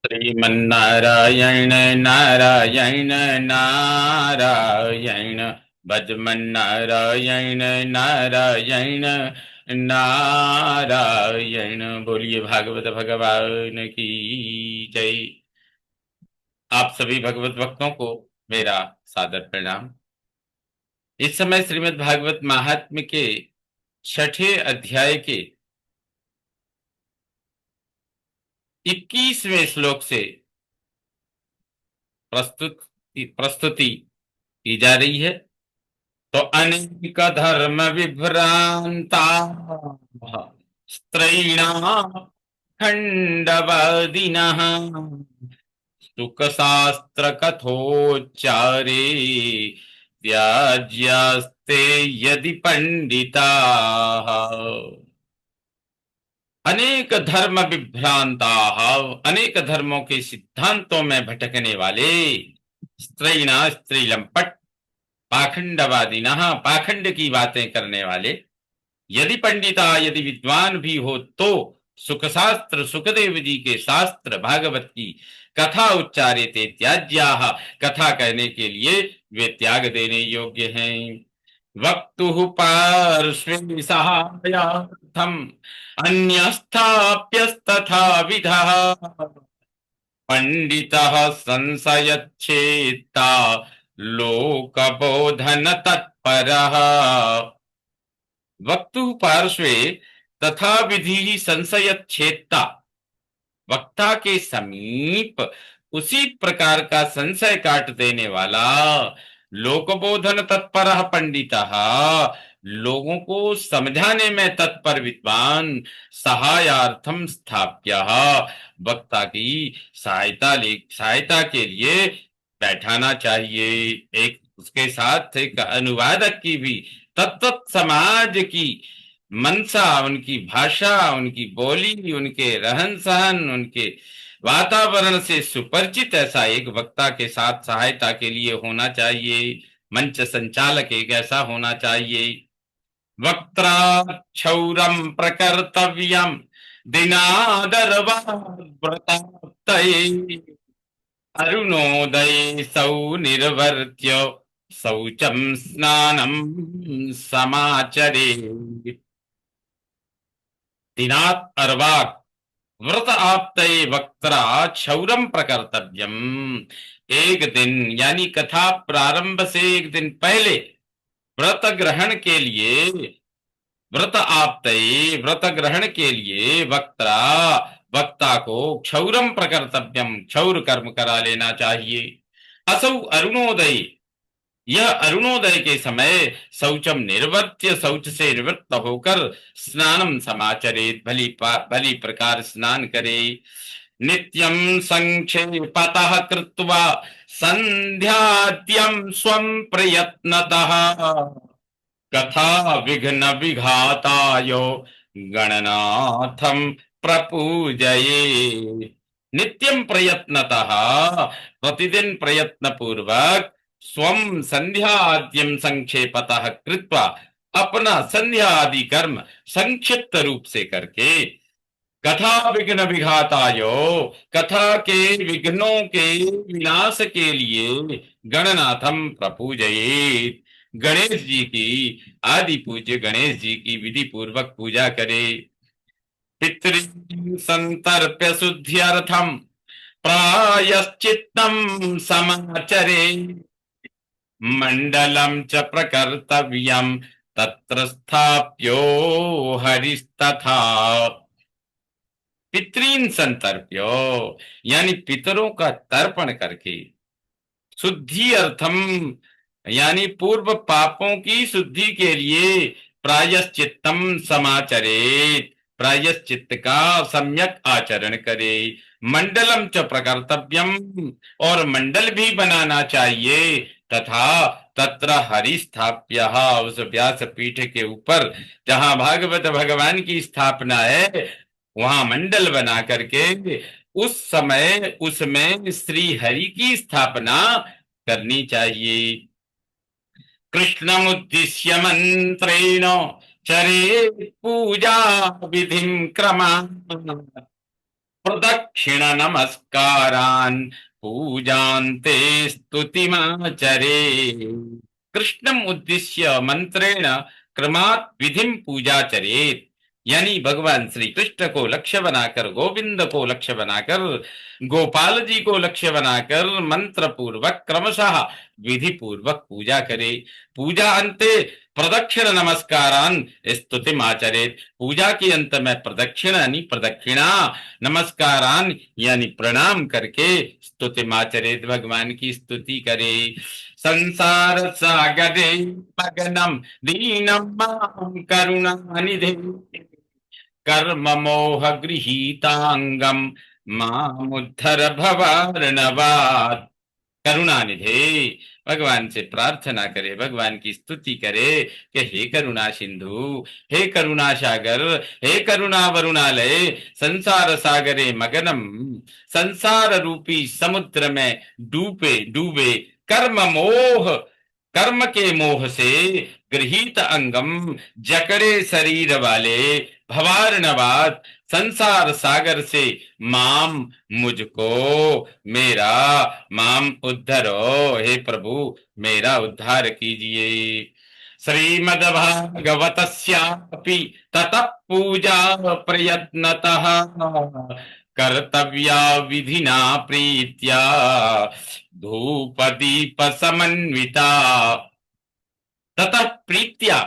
श्रीमन्नारायण नारायण नारायण भजमन नारायण नारायण नारायण। बोलिए भागवत भगवान की जय। आप सभी भगवत भक्तों को मेरा सादर प्रणाम। इस समय श्रीमद् भागवत महात्म्य के छठे अध्याय के 21वें श्लोक से प्रस्तुत प्रस्तुति की जा रही है। तो अनेक धर्म विभ्रांता स्त्रैणां खंडवादिनः सुख शास्त्र कथोच्चारे त्याज्यास्ते यदि पंडिताः। अनेक धर्म विभ्रांता, अनेक धर्मों के सिद्धांतों में भटकने वाले, स्त्रैणा स्त्रीलंपट, पाखंडवादिनः पाखंड की बातें करने वाले, यदि पंडिता यदि विद्वान भी हो तो सुख शास्त्र सुखदेव जी के शास्त्र भागवत की कथा उच्चारे ते त्याज्याः कथा कहने के लिए वे त्याग देने योग्य हैं। वक्तुः पार्श्वे सहायार्थम अन्यस्थाप्यस्तथा विधः पंडितः संशयच्छेत्ता लोकबोधन तत्परः। वक्तु पार्श्वे तथा विधि संशयच्छेत्ता, वक्ता के समीप उसी प्रकार का संशय काट देने वाला, लोकबोधन तत्पर पंडितः लोगों को समझाने में तत्पर विद्वान, सहायार्थम स्थाप्य वक्ता की सहायता के लिए बैठाना चाहिए। एक उसके साथ एक अनुवादक की भी तत्त समाज की मनसा, उनकी भाषा, उनकी बोली, उनके रहन सहन, उनके वातावरण से सुपरिचित ऐसा एक वक्ता के साथ सहायता के लिए होना चाहिए। मंच संचालक एक ऐसा होना चाहिए। वक्त्रा क्षौरम प्रकर्तव्यम दिनादरवाव्रताप्तये अरुणोदये सौ निर्वर्त्य शौचम स्नानम समाचरे। दिनात अर्वाक व्रत आप्तये वक्त्रा क्षौरम प्रकर्तव्यम। एक दिन यानी कथा प्रारंभ से एक दिन पहले व्रत ग्रहण के लिए, व्रत आप्तये व्रत ग्रहण के लिए वक्त्रा वक्ता को क्षौरम प्रकर्तव्यम क्षौर कर्म करा लेना चाहिए। असौ अरुणोदय, यह अरुणोदय के समय शौचम निर्वर्त्य शौच से निवृत्त होकर स्नानम समाचरेत भली प्रकार स्नान करे। नित्यम संक्षेपतः कृत्वा संध्याद्यम स्वम प्रयत्नतः कथा विघ्न विघातायो गणनाथम प्रपूजये। नित्यम प्रयत्नतः प्रतिदिन प्रयत्न पूर्वक स्वम संध्या आद्यम संक्षेपतः कृत्वा अपना संध्या आदि कर्म संक्षिप्त रूप से करके कथा विघ्न विघातायो कथा के विघ्नों के विनाश के लिए गणनाथम प्रपूजयेत गणेश जी की, आदि पूज्य गणेश जी की विधि पूर्वक पूजा करे। पितृ संतर्प्य शुद्ध्यर्थम प्रायश्चित्तम समाचरे मंडलम च प्रकर्तव्यम तत्र स्थाप्यो हरिस्तथा। पितृन संतर्प्यो यानी पितरों का तर्पण करके, शुद्धि अर्थम यानी पूर्व पापों की शुद्धि के लिए, प्रायश्चित्तम समाचरेत प्रायश्चित्त का सम्यक आचरण करे। मंडलम च प्रकर्तव्यम और मंडल भी बनाना चाहिए। तथा तत्र हरि स्थाप्य, उस व्यास पीठ के ऊपर जहां भागवत भगवान की स्थापना है वहां मंडल बना करके उस समय उसमें श्री हरि की स्थापना करनी चाहिए। कृष्णमुद्दिश्य मंत्रेण चरेत् पूजा विधिं क्रमात् प्रदक्षिण नमस्कारान् पूजान्ते स्तुतिमाचरे। कृष्णम उद्दिश्य मंत्रेण क्रमात् विधिम पूजा चरेत। यानी भगवान श्री कृष्ण को लक्ष्य बनाकर, गोविंद को लक्ष्य बनाकर, गोपाल जी को लक्ष्य बनाकर मंत्र पूर्वक क्रमशः विधि पूर्वक पूजा करे। पूजा अंते प्रदक्षिण नमस्कारान स्तुतिम आचरेत। पूजा के अंत में प्रदक्षिण यानी प्रदक्षिणा, नमस्कारान यानी प्रणाम करके स्तुतिमाचरेत भगवान की स्तुति करे। संसार सागरे मगनम दीनम मां करुणानिधे कर्म मोह गृहीतांगम मामुद्धर भवार्णवात्। करुणानिधे भगवान से प्रार्थना करे, भगवान की स्तुति करे कि हे करुणा सिंधु, हे करुणा सागर, हे करुणा वरुणालय, संसार सागरे मगनम, संसार रूपी समुद्र में डूबे डूबे, कर्म मोह, कर्म के मोह से गृहीत अंगम, जकड़े शरीर वाले, भवार्णवाद, संसार सागर से, माम मुझको, मेरा, माम उद्धरो, हे प्रभु मेरा उद्धार कीजिए। श्रीमद्भागवतस्यापि ततः पूजा प्रयत्नतः कर्तव्या विधिना प्रीत्या धूप दीप समन्विता। ततः प्रीत्या,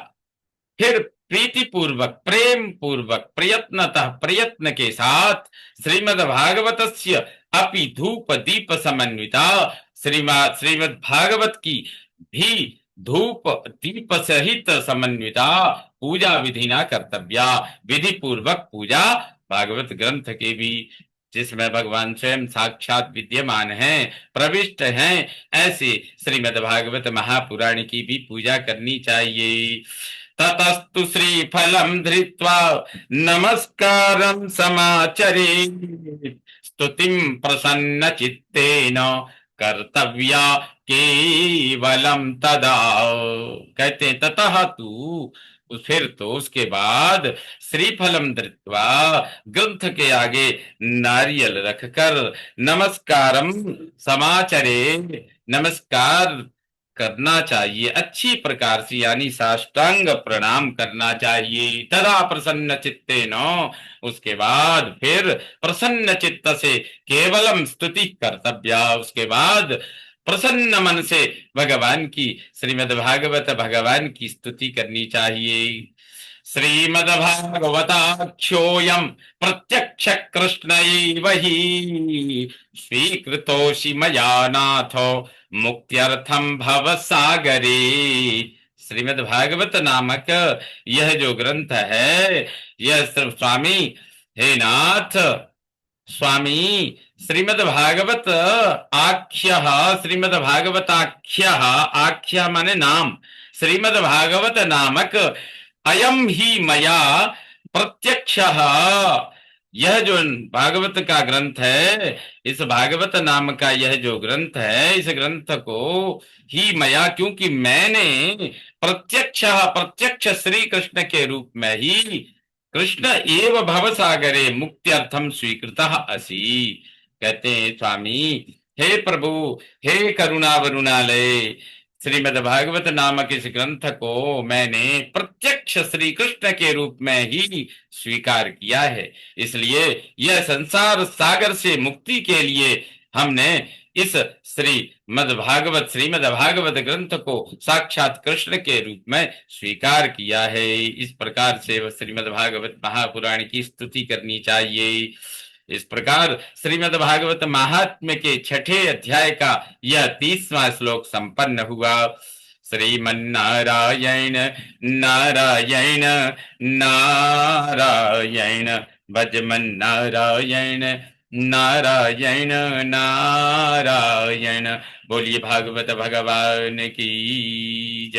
फिर प्रीति पूर्वक, प्रेम पूर्वक, प्रयत्नतः, प्रयत्न के साथ, श्रीमद् भागवतस्य अपि धूप दीप समन्विता, श्रीमद् भागवत की भी धूप दीप सहित समन्विता पूजा विधि ना कर्तव्या, विधि पूर्वक पूजा भागवत ग्रंथ के भी, जिसमें भगवान स्वयं साक्षात विद्यमान हैं, प्रविष्ट हैं, ऐसे श्रीमद् भागवत महापुराण की भी पूजा करनी चाहिए। ततस्तु श्रीफलं धृत्वा नमस्कारं समाचरेत् स्तुतिं प्रसन्नचित्तेन कर्तव्या केवलम तदा। कहते हैं ततः तू, फिर तो उसके बाद श्रीफलम धृत्वा, ग्रंथ के आगे नारियल रखकर, नमस्कारम समाचरे, नमस्कार करना चाहिए अच्छी प्रकार से, यानी साष्टांग प्रणाम करना चाहिए। तदा प्रसन्न चित्ते न, उसके बाद फिर प्रसन्न चित्त से केवलम स्तुति कर्तव्या, उसके बाद प्रसन्न मन से भगवान की, श्रीमद् भागवत भगवान की स्तुति करनी चाहिए। श्रीमद्भागवताख्योऽयं प्रत्यक्ष कृष्ण एव हि स्वीकृतोऽसि मया नाथ मुक्त्यर्थम भव सागरे। श्रीमद् भागवत नामक यह जो ग्रंथ है, यह स्वामी, हे नाथ स्वामी, श्रीमद् भागवत आख्य, श्रीमद् भागवताख्य, आख्य माने नाम, श्रीमद् भागवत नामक अयम ही मया प्रत्यक्ष, यह जो भागवत का ग्रंथ है, इस भागवत नाम का यह जो ग्रंथ है, इस ग्रंथ को ही मया, क्योंकि मैंने प्रत्यक्ष, प्रत्यक्ष श्री कृष्ण के रूप में ही, कृष्ण एव भवसागरे मुक्त्यर्थम स्वीकृतः असि। कहते हैं स्वामी, हे प्रभु, हे करुणा वरुणालय, श्रीमद् भागवत नामक इस ग्रंथ को मैंने प्रत्यक्ष श्री कृष्ण के रूप में ही स्वीकार किया है, इसलिए यह संसार सागर से मुक्ति के लिए हमने इस श्रीमद् भागवत ग्रंथ को साक्षात कृष्ण के रूप में स्वीकार किया है। इस प्रकार से श्रीमद् भागवत महापुराण की स्तुति करनी चाहिए। इस प्रकार श्रीमद् भागवत महात्म्य के छठे अध्याय का यह 30वां श्लोक संपन्न हुआ। श्रीमन्नारायण नारायण नारायण भजमन नारायण नारायण नारायण। बोलिए भागवत भगवान की जय।